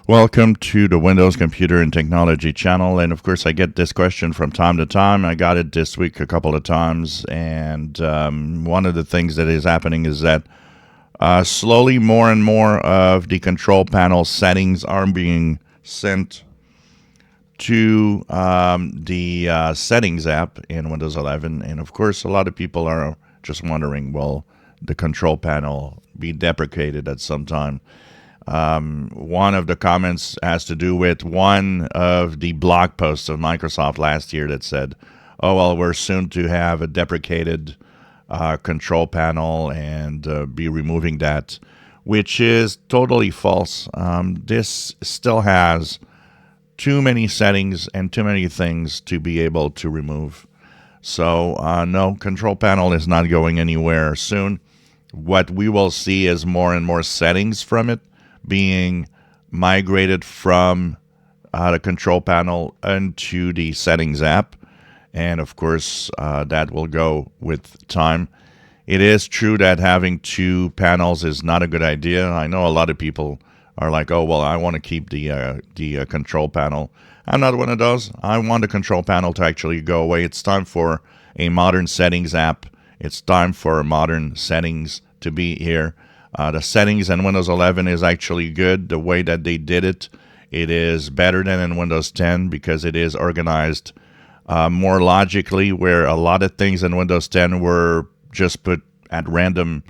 Welcome to the Windows Computer and Technology channel. And of course, I get this question from time to time. I got it this week a couple of times. And one of the things that is happening is that slowly more and more of the control panel settings are being sent to the settings app in Windows 11. And of course, a lot of people are just wondering, will the control panel be deprecated at some time? One of the comments has to do with one of the blog posts of Microsoft last year that said, oh, well, we're soon to have a deprecated control panel and be removing that, which is totally false. This still has too many settings and too many things to be able to remove. So no, control panel is not going anywhere soon. What we will see is more and more settings from it being migrated from the control panel into the settings app. And of course, that will go with time. It is true that having two panels is not a good idea. I know a lot of people are like, oh, well, I want to keep the control panel. I'm not one of those. I want the control panel to actually go away. It's time for a modern settings app. It's time for modern settings to be here. The settings in Windows 11 is actually good. The way that they did it, it is better than in Windows 10 because it is organized more logically, where a lot of things in Windows 10 were just put at random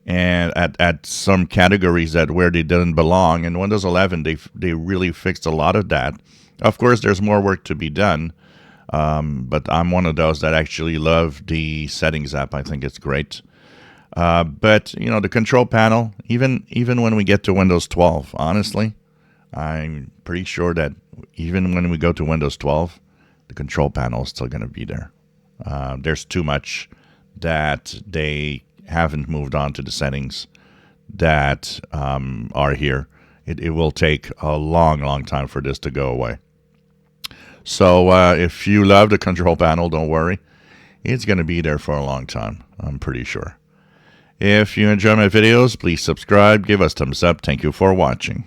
and at some categories that where they didn't belong. In Windows 11, they really fixed a lot of that. Of course, there's more work to be done, but I'm one of those that actually love the settings app. I think it's great. But, you know, the control panel, even when we get to Windows 12, honestly, I'm pretty sure that even when we go to Windows 12, the control panel is still going to be there. There's too much that they haven't moved on to the settings that are here. It will take a long, long time for this to go away. So if you love the control panel, don't worry. It's going to be there for a long time, I'm pretty sure. If you enjoy my videos, please subscribe, give us thumbs up. Thank you for watching.